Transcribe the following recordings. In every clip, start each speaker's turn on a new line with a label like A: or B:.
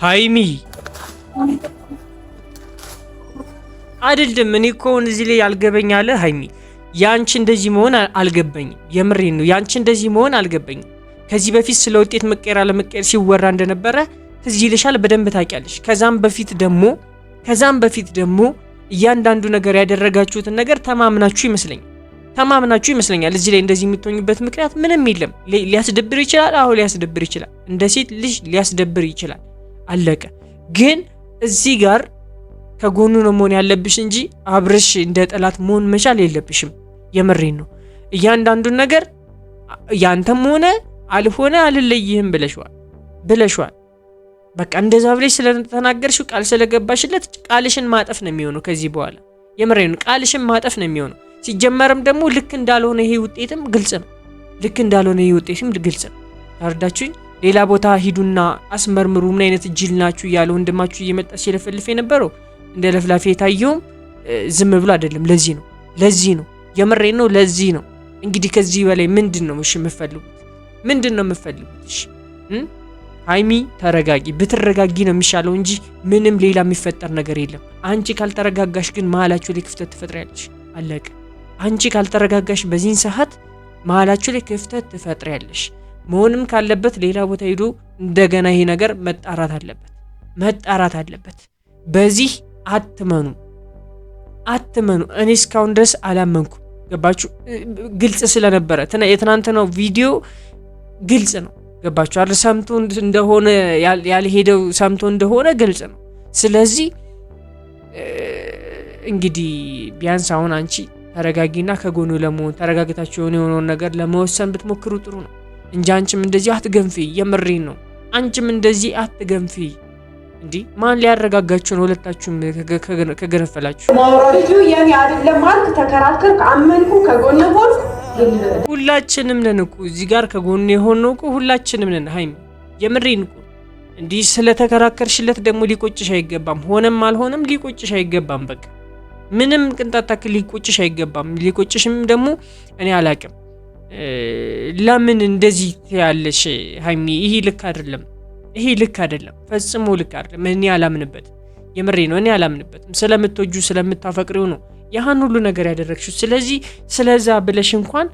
A: ሃይሚ አይደለም። እኔ እኮ እዚህ ላይ ያልገበኝ አለ ሃይሚ ያንቺ እንደዚህ መሆን አልገበኝም። የምሬን ነው። ያንቺ እንደዚህ መሆን አልገበኝም። ከዚህ በፊት ስለ ውጤት መቀየር አለመቀየር ሲወራ እንደነበረ እዚህ ይልሻል በደንብ ታውቂያለሽ። ከዛም በፊት ደግሞ እያንዳንዱ ነገር ያደረጋችሁትን ነገር ተማምናችሁ ይመስለኛል። እዚህ ላይ እንደዚህ የምትሆኙበት ምክንያት ምንም የለም። ሊያስደብር ይችላል። አዎ ሊያስደብር ይችላል። እንደ ሴት ልጅ ሊያስደብር ይችላል። አለቀ። ግን እዚህ ጋር ከጎኑ ነው መሆን ያለብሽ እንጂ አብርሽ እንደ ጠላት መሆን መቻል የለብሽም። የምሬን ነው። እያንዳንዱን ነገር ያንተም ሆነ አልሆነ አልለይህም ብለሽዋል። በቃ እንደዛ ብለሽ ስለተናገርሽው ቃል ስለገባሽለት ቃልሽን ማጠፍ ነው የሚሆነው ከዚህ በኋላ። የምሬን ነው። ቃልሽን ማጠፍ ነው የሚሆነው። ሲጀመርም ደግሞ ልክ እንዳልሆነ ይሄ ውጤትም ግልጽ ነው። ታርዳችሁኝ። ሌላ ቦታ ሂዱና አስመርምሩ ምን አይነት ጅል ናችሁ እያለ ወንድማችሁ እየመጣ ሲለፈልፍ የነበረው እንደ ለፍላፊ የታየውም ዝም ብሎ አይደለም። ለዚህ ነው የምሬን ነው። ለዚህ ነው እንግዲህ ከዚህ በላይ ምንድን ነው የምትፈልጉት? እሺ ሃይሚ ተረጋጊ። ብትረጋጊ ነው የሚሻለው እንጂ ምንም ሌላ የሚፈጠር ነገር የለም። አንቺ ካልተረጋጋሽ ግን መሀላችሁ ላይ ክፍተት ትፈጥሪያለሽ። አለቀ። አንቺ ካልተረጋጋሽ በዚህን ሰዓት መሀላችሁ ላይ ክፍተት ትፈጥሪያለሽ። መሆንም ካለበት ሌላ ቦታ ሄዶ እንደገና ይሄ ነገር መጣራት አለበት። በዚህ አትመኑ። እኔ እስካሁን ድረስ አላመንኩ። ገባችሁ? ግልጽ ስለነበረ የትናንትናው ቪዲዮ ግልጽ ነው። ገባችሁ አይደል? ሰምቶ እንደሆነ ያልሄደው ሰምቶ እንደሆነ ግልጽ ነው። ስለዚህ እንግዲህ ቢያንስ አሁን አንቺ ተረጋጊና ከጎኑ ለመሆን ተረጋግታችሁ የሆነውን ነገር ለመወሰን ብትሞክሩ ጥሩ ነው እንጂ አንቺም እንደዚህ አትገንፊ። የምሬን ነው። አንቺም እንደዚህ አትገንፊ። እንዲህ ማን ሊያረጋጋችሁ ነው? ሁለታችሁም ከገነፈላችሁ
B: ልጁ የኔ አይደለም ማርክ ተከራከር አመንኩ ከጎን ሆን
A: ሁላችንም ነን እኮ እዚህ ጋር ከጎን የሆነው እኮ ሁላችንም ነን። ሃይሚ የምሬን እኮ እንዲህ ስለተከራከርሽለት ደግሞ ሊቆጭሽ አይገባም። ሆነም አልሆነም ሊቆጭሽ አይገባም። በቃ ምንም ቅንጣት ታክል ሊቆጭሽ አይገባም። ሊቆጭሽም ደግሞ እኔ አላቅም ለምን እንደዚህ ያለሽ ሃይሚ። ይሄ ልክ አይደለም፣ ፈጽሞ ልክ አይደለም። እኔ አላምንበትም። የምሬ ነው። እኔ አላምንበትም። ስለምትወጁ ስለምታፈቅሪው ነው ያህን ሁሉ ነገር ያደረግሽው። ስለዚህ ስለዛ ብለሽ እንኳን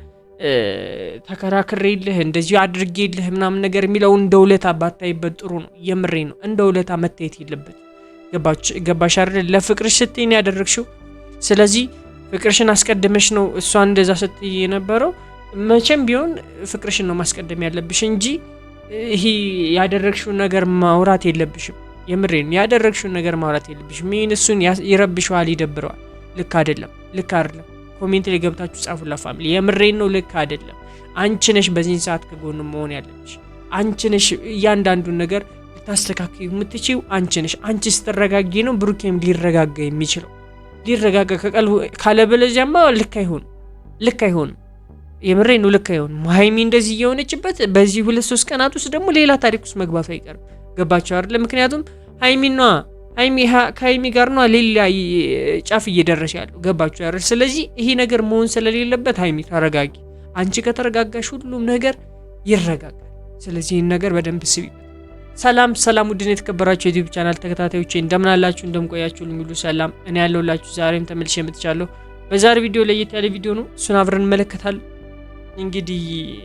A: ተከራክሬልህ እንደዚህ አድርጌልህ ምናምን ነገር የሚለው እንደ ውለታ ባታይበት ጥሩ ነው። የምሬ ነው። እንደ ውለታ መታየት የለበት። ገባሽ አይደል? ለፍቅርሽ ስትይ ነው ያደረግሽው። ስለዚህ ፍቅርሽን አስቀድመሽ ነው እሷን እንደዛ ስትይ የነበረው። መቼም ቢሆን ፍቅርሽን ነው ማስቀደም ያለብሽ እንጂ ይሄ ያደረግሽው ነገር ማውራት የለብሽም። የምሬ ነው። ያደረግሽው ነገር ማውራት የለብሽም። ይሄን እሱን ይረብሽዋል፣ ይደብረዋል። ልክ አይደለም። ኮሜንት ላይ ገብታችሁ ጻፉላ ፋሚሊ። የምሬን ነው። ልክ አይደለም። አንቺ ነሽ በዚህ ሰዓት ከጎኑ መሆን ያለብሽ። አንቺ ነሽ እያንዳንዱን ነገር ልታስተካክዩ የምትችይው አንቺ ነሽ። አንቺ ስትረጋጊ ነው ብሩኬም ሊረጋጋ የሚችለው። ሊረጋጋ ከቀልቡ ካለበለዚያማ ልክ አይሆንም። የምሬን ነው። ልክ አይሆንም። ሃይሚ እንደዚህ እየሆነችበት በዚህ 2-3 ቀናት ውስጥ ደግሞ ሌላ ታሪክ ውስጥ መግባቱ አይቀርም። ገባችሁ አይደል? ምክንያቱም ከሃይሚ ጋር ነው ሌላ ጫፍ እየደረሰ ያለው። ገባችሁ አይደል? ስለዚህ ይሄ ነገር መሆን ስለሌለበት ሃይሚ ተረጋጊ። አንቺ ከተረጋጋሽ ሁሉም ነገር ይረጋጋል። ስለዚህ ይህን ነገር በደንብ ስቢበት። ሰላም ውድን የተከበራችሁ የዩቲዩብ ቻናል ተከታታዮቼ እንደምን አላችሁ? እንደምቆያችሁ ሁሉ ሰላም። እኔ ያለሁላችሁ ዛሬም ተመልሼ መጥቻለሁ። በዛሬ ቪዲዮ ለየት ያለ ቪዲዮ ነው። እሱን አብረን እንመለከታለን። እንግዲህ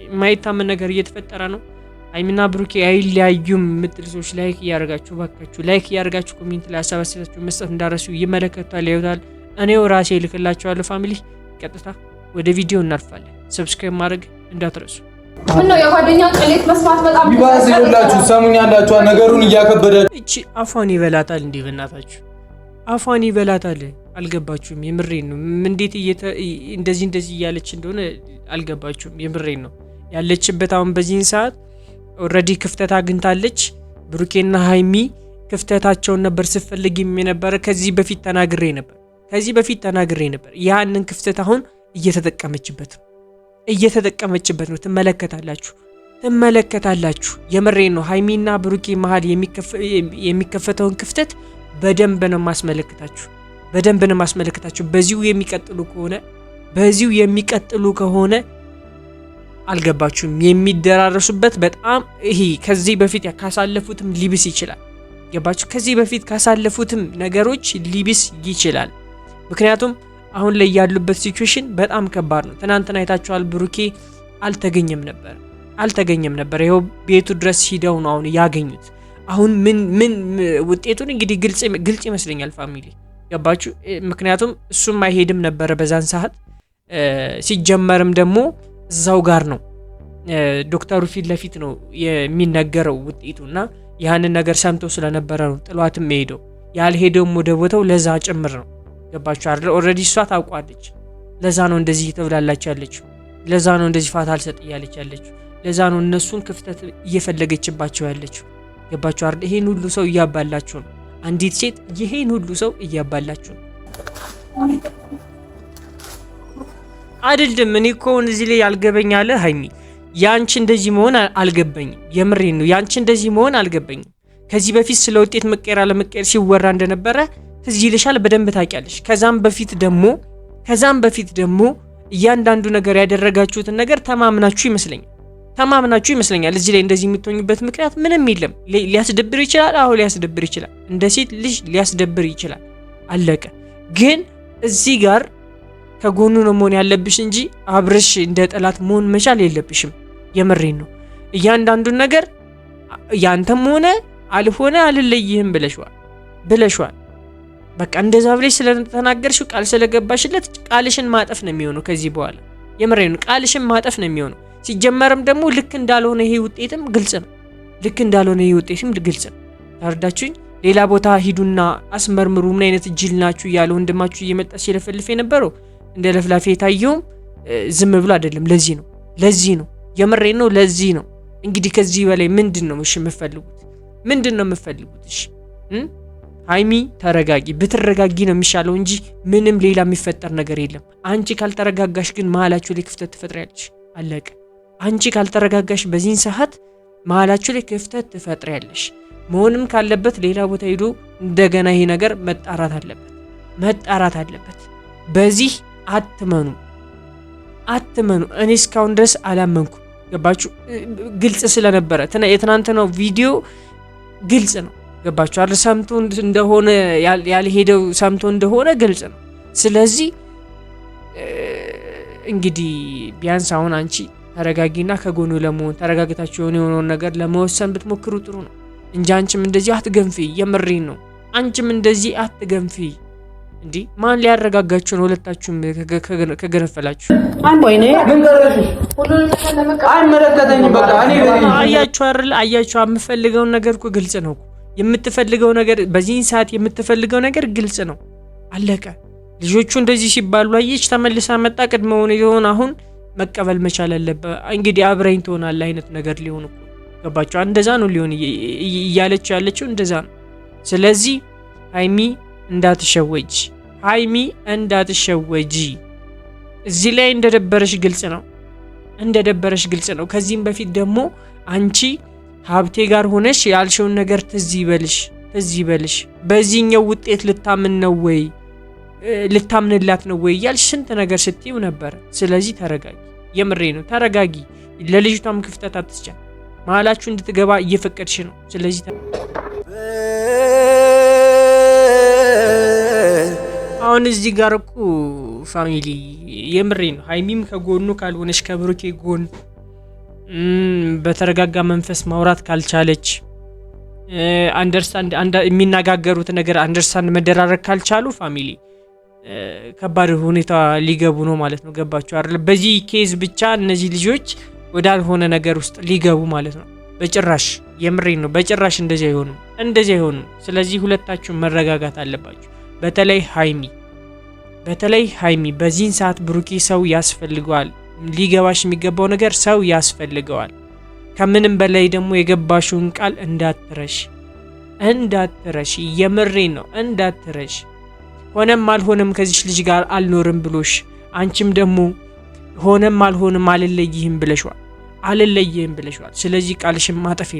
A: የማይታመን ነገር እየተፈጠረ ነው። ሃይሚና ብሩኬ አይለያዩም የምትሉ ሰዎች ላይክ እያደረጋችሁ ኮሜንት ላይ አሳባችሁን መስጠት እንዳረሱ ይመለከታል፣ ያዩታል። እኔው ራሴ ልክላችኋለሁ። ፋሚሊ ቀጥታ ወደ ቪዲዮ እናልፋለን። ሰብስክራይብ ማድረግ እንዳትረሱ።
B: ምነው የጓደኛ ቅሌት መስማት በጣም
C: ይባስላችሁ። ሰሙኛላችሁ። ነገሩን እያከበዳችሁ
A: እቺ አፏን ይበላታል። እንዴ በእናታችሁ አፏን ይበላታል። አልገባችሁም? የምሬን ነው። እንዴት እንደዚህ እያለች እንደሆነ አልገባችሁም? የምሬን ነው። ያለችበት አሁን በዚህን ሰዓት ኦልሬዲ ክፍተት አግኝታለች። ብሩኬና ሃይሚ ክፍተታቸውን ነበር ስትፈልግም የነበረ። ከዚህ በፊት ተናግሬ ነበር። ያንን ክፍተት አሁን እየተጠቀመችበት ነው። ትመለከታላችሁ። የምሬን ነው። ሃይሚና ብሩኬ መሀል የሚከፈተውን ክፍተት በደንብ ነው ማስመለከታችሁ። በዚሁ የሚቀጥሉ ከሆነ አልገባችሁም? የሚደራረሱበት በጣም ይሄ ከዚህ በፊት ካሳለፉትም ሊብስ ይችላል። ገባችሁ? ከዚህ በፊት ካሳለፉትም ነገሮች ሊብስ ይችላል። ምክንያቱም አሁን ላይ ያሉበት ሲቹዌሽን በጣም ከባድ ነው። ትናንትና አይታችኋል፣ ብሩኬ አልተገኘም ነበር። ይኸው ቤቱ ድረስ ሂደው ነው አሁን ያገኙት። አሁን ምን ውጤቱን እንግዲህ ግልጽ ይመስለኛል ፋሚሊ፣ ገባችሁ? ምክንያቱም እሱም አይሄድም ነበረ በዛን ሰዓት። ሲጀመርም ደግሞ እዛው ጋር ነው ዶክተሩ ፊት ለፊት ነው የሚነገረው ውጤቱና ያንን ነገር ሰምቶ ስለነበረ ነው ጥሏትም ሄደው ያልሄደውም ወደ ቦታው ለዛ ጭምር ነው። ገባችሁ አይደል? ኦልሬዲ እሷ ታውቋለች። ለዛ ነው እንደዚህ ተብላላች ያለችው። ለዛ ነው እንደዚህ ፋታ አልሰጥ እያለች ያለችው። ለዛ ነው እነሱን ክፍተት እየፈለገችባቸው ያለችው። ገባችሁ አይደል? ይሄን ሁሉ ሰው እያባላችሁ ነው። አንዲት ሴት ይሄን ሁሉ ሰው እያባላችሁ ነው አይደለም? እኔ እኮ እዚህ ላይ ያልገበኝ አለ ሀይሚ፣ ያንቺ እንደዚህ መሆን አልገበኝም። የምሬን ነው። ያንቺ እንደዚህ መሆን አልገበኝም። ከዚህ በፊት ስለ ውጤት መቀየር አለመቀየር ሲወራ እንደነበረ እዚህ ይልሻል፣ በደንብ ታውቂያለሽ። ከዛም በፊት ደግሞ እያንዳንዱ ነገር ያደረጋችሁትን ነገር ተማምናችሁ ይመስለኛል። እዚህ ላይ እንደዚህ የምትሆኙበት ምክንያት ምንም የለም። ሊያስደብር ይችላል። አዎ ሊያስደብር ይችላል። እንደ ሴት ልጅ ሊያስደብር ይችላል። አለቀ። ግን እዚህ ጋር ከጎኑ ነው መሆን ያለብሽ እንጂ አብርሽ እንደ ጠላት መሆን መቻል የለብሽም። የምሬን ነው። እያንዳንዱን ነገር ያንተም ሆነ አልሆነ አልለይህም ብለሽዋል። በቃ እንደዛ ብለሽ ስለተናገርሽው ቃል ስለገባሽለት ቃልሽን ማጠፍ ነው የሚሆነው ከዚህ በኋላ። የምሬን ነው። ቃልሽን ማጠፍ ነው የሚሆነው። ሲጀመርም ደግሞ ልክ እንዳልሆነ ይሄ ውጤትም ግልጽ ነው። ታርዳችሁኝ? ሌላ ቦታ ሂዱና አስመርምሩ፣ ምን አይነት ጅል ናችሁ እያለ ወንድማችሁ እየመጣ ሲለፈልፍ የነበረው እንደ ለፍላፊ የታየውም ዝም ብሎ አይደለም። ለዚህ ነው የምሬን ነው። ለዚህ ነው እንግዲህ ከዚህ በላይ ምንድን ነው የምትፈልጉት? እሺ ሃይሚ ተረጋጊ። ብትረጋጊ ነው የሚሻለው እንጂ ምንም ሌላ የሚፈጠር ነገር የለም። አንቺ ካልተረጋጋሽ ግን መሀላችሁ ላይ ክፍተት ትፈጥሪያለሽ። አለቀ። አንቺ ካልተረጋጋሽ በዚህን ሰዓት መሀላችሁ ላይ ክፍተት ትፈጥሪያለሽ። መሆንም ካለበት ሌላ ቦታ ሄዶ እንደገና ይሄ ነገር መጣራት አለበት። በዚህ አትመኑ። እኔ እስካሁን ድረስ አላመንኩ። ገባችሁ? ግልጽ ስለነበረ የትናንትናው ቪዲዮ ግልጽ ነው። ገባችሁ አይደል? ሰምቶ እንደሆነ ያልሄደው ሰምቶ እንደሆነ ግልጽ ነው። ስለዚህ እንግዲህ ቢያንስ አሁን አንቺ ተረጋጊና ከጎኑ ለመሆን ተረጋግታችሁ የሆነውን ነገር ለመወሰን ብትሞክሩ ጥሩ ነው እንጂ አንቺም እንደዚህ አትገንፊ። የምሬን ነው። አንቺም እንደዚህ አትገንፊ። እንዴ ማን ሊያረጋጋችሁ ነው? ሁለታችሁም ከገነፈላችሁ
C: አይመለከተኝም። በቃ
A: አያችሁ አይደል? የምፈልገውን ነገር እኮ ግልጽ ነው። የምትፈልገው ነገር በዚህን ሰዓት የምትፈልገው ነገር ግልጽ ነው። አለቀ። ልጆቹ እንደዚህ ሲባሉ አየች፣ ተመልሳ መጣ። ቅድመ ሁኔታውን አሁን መቀበል መቻል አለበት። እንግዲህ አብረኝ ትሆናለህ አይነት ነገር ሊሆን እኮ ገባችሁ? እንደዛ ነው ሊሆን እያለችው ያለችው እንደዛ ነው። ስለዚህ ሃይሚ እንዳትሸወጂ። እዚህ ላይ እንደደበረሽ ግልጽ ነው። ከዚህም በፊት ደግሞ አንቺ ሀብቴ ጋር ሆነሽ ያልሽውን ነገር ትዝ ይበልሽ። በዚህኛው ውጤት ልታምንላት ነው ወይ እያልሽ ስንት ነገር ስትይው ነበር። ስለዚህ ተረጋጊ። የምሬ ነው። ተረጋጊ። ለልጅቷም ክፍተት አትስጫት። መሀላችሁ እንድትገባ እየፈቀድሽ ነው። ስለዚህ አሁን እዚህ ጋር እኮ ፋሚሊ የምሬ ነው። ሃይሚም ከጎኑ ካልሆነች ከብሩኬ ጎን በተረጋጋ መንፈስ ማውራት ካልቻለች የሚነጋገሩት ነገር አንደርስታንድ መደራረግ ካልቻሉ ፋሚሊ ከባድ ሁኔታ ሊገቡ ነው ማለት ነው። ገባችሁ አይደል? በዚህ ኬዝ ብቻ እነዚህ ልጆች ወዳልሆነ ነገር ውስጥ ሊገቡ ማለት ነው። በጭራሽ የምሬን ነው። በጭራሽ እንደዚህ አይሆኑም። ስለዚህ ሁለታችሁ መረጋጋት አለባችሁ። በተለይ ሃይሚ በዚህን ሰዓት ብሩኬ ሰው ያስፈልገዋል። ሊገባሽ የሚገባው ነገር ሰው ያስፈልገዋል። ከምንም በላይ ደግሞ የገባሽውን ቃል እንዳትረሽ። የምሬን ነው። እንዳትረሽ። ሆነም አልሆነም ከዚች ልጅ ጋር አልኖርም ብሎሽ አንቺም ደግሞ ሆነም አልሆነም አልለይህም ብለሽዋል። ስለዚህ ቃልሽን ማጠፍ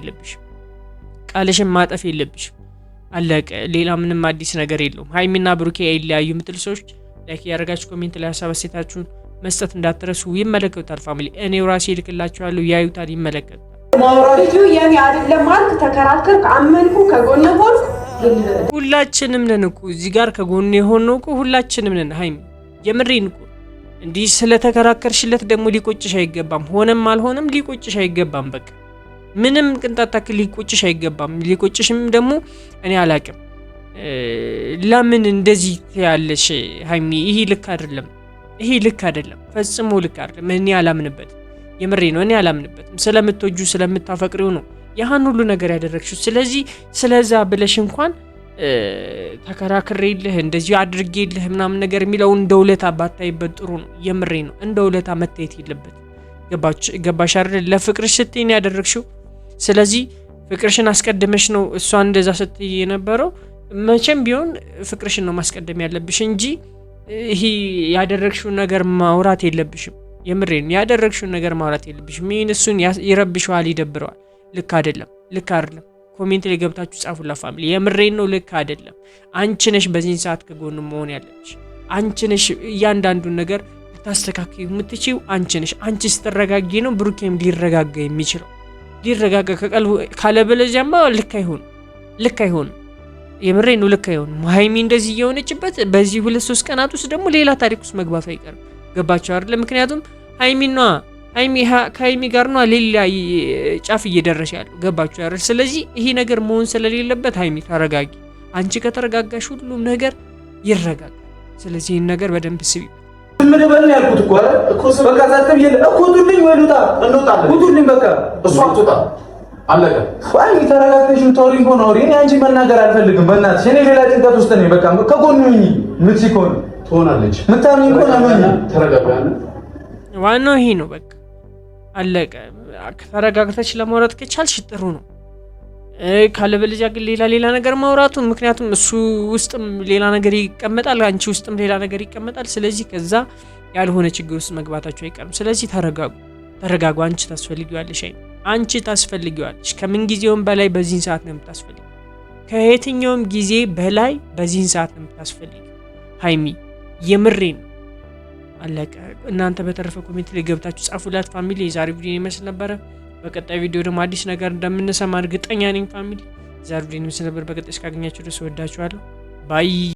A: የለብሽም። አለቀ። ሌላ ምንም አዲስ ነገር የለውም። ሃይሚና ብሩኬ አይለያዩ የምትሉ ሰዎች ላይክ ያደርጋችሁ ኮሜንት ላይ ሀሳብ አስተያየታችሁን መስጠት እንዳትረሱ። ይመለከቱታል ፋሚሊ። እኔው ራሴ ልክላችኋለሁ፣ ያዩታል፣ ይመለከቱታል።
B: ልጁ የኔ አይደለም ማልክ ተከራከርክ አመንኩ ከጎን ሆን
A: ሁላችንም ነን እኮ እዚህ ጋር ከጎን የሆነው እኮ ሁላችንም ነን ሃይሚ የምሬን እኮ እንዲህ ስለተከራከርሽለት ደግሞ ሊቆጭሽ አይገባም ሆነም አልሆነም ሊቆጭሽ አይገባም በቃ ምንም ቅንጣት ታክል ሊቆጭሽ አይገባም ሊቆጭሽም ደግሞ እኔ አላቅም ለምን እንደዚህ ያለሽ ሃይሚ ይሄ ልክ አይደለም ፈጽሞ ልክ አይደለም እኔ አላምንበት የምሬ ነው እኔ አላምንበትም ስለምትወጁ ስለምታፈቅሪው ነው ያሃን ሁሉ ነገር ያደረግሽው ስለዚህ ስለዛ ብለሽ እንኳን ተከራክሬልህ እንደዚህ አድርጌልህ ምናምን ነገር የሚለው እንደውለታ ባታይበት ጥሩ ነው የምሬ ነው እንደውለታ መታየት የለበት ገባሽ አይደል ለፍቅርሽ ስትይ ነው ያደረግሽው ስለዚህ ፍቅርሽን አስቀድመሽ ነው እሷን እንደዛ ስትይ የነበረው መቼም ቢሆን ፍቅርሽን ነው ማስቀደም ያለብሽ እንጂ ይሄ ያደረግሽው ነገር ማውራት የለብሽም የምሬን ያደረግሽው ነገር ማውራት የለብሽም ምን እሱን ይረብሽዋል ይደብረዋል ልክ አይደለም ኮሜንት ላይ ገብታችሁ ጻፉላ ፋሚሊ የምሬን ነው ልክ አይደለም አንቺ ነሽ በዚህ ሰዓት ከጎኑ መሆን ያለብሽ አንቺ ነሽ እያንዳንዱን ነገር ልታስተካክዩ የምትችይው አንቺ ነሽ አንቺ ስትረጋጊ ነው ብሩኬም ሊረጋጋ የሚችለው ሊረጋጋ ከቀልቡ ካለበለዚያማ ልክ አይሆን የምሬን ነው ልክ አይሆን ሃይሚ እንደዚህ የሆነችበት በዚህ 2-3 ቀናት ውስጥ ደግሞ ሌላ ታሪክ ውስጥ መግባት አይቀርም ገባችሁ አይደል ምክንያቱም ሃይሚ ጋር ነው ሌላ ጫፍ እየደረሰ ያለው ገባችሁ አይደል ስለዚህ ይሄ ነገር መሆን ስለሌለበት ሃይሚ ተረጋጊ አንቺ ከተረጋጋሽ ሁሉም ነገር ይረጋጋል ስለዚህ ይሄን ነገር በደንብ ስቢ
C: ምን በል ያልኩት እኮ አይደል እኮ በቃ ዛተም ይል እኮ ቱልኝ ወሉታ እንውጣለን ቱልኝ በቃ እሷ አትወጣ አለቀ አይ ተረጋግተሽ ተወሪኝ ሆኖ እኔ አንቺ መናገር አልፈልግም በእናትሽ እኔ ሌላ ጭንቀት ውስጥ ነኝ በቃ ከጎኑ ነኝ ምትሲኮን ትሆናለች ምታምኝ እኮ ነው ተረጋጋና
A: ዋናው ይሄ ነው በቃ አለቀ ተረጋግተሽ ለማውራት ከቻልሽ ጥሩ ነው ካለበለዚያ ግን ሌላ ነገር ማውራቱ ምክንያቱም እሱ ውስጥም ሌላ ነገር ይቀመጣል አንቺ ውስጥም ሌላ ነገር ይቀመጣል ስለዚህ ከዛ ያልሆነ ችግር ውስጥ መግባታችሁ አይቀርም ስለዚህ ተረጋጉ አንቺ ታስፈልጊዋለሽ ከምን ጊዜውም በላይ በዚህን ሰዓት ነው የምታስፈልጊው ከየትኛውም ጊዜ በላይ በዚህን ሰዓት ነው የምታስፈልጊው ሃይሚ የምሬን አለቀ እናንተ በተረፈ ኮሜንት ላይ ገብታችሁ ጻፉላት ፋሚሊ የዛሬ ቪዲዮ ይመስል ነበር በቀጣይ ቪዲዮ ደግሞ አዲስ ነገር እንደምንሰማ እርግጠኛ ነኝ ፋሚሊ ዛሬ ቪዲዮ ይመስል ነበር በቀጣይ እስካገኛችሁ ድረስ ወዳችኋለሁ ባይ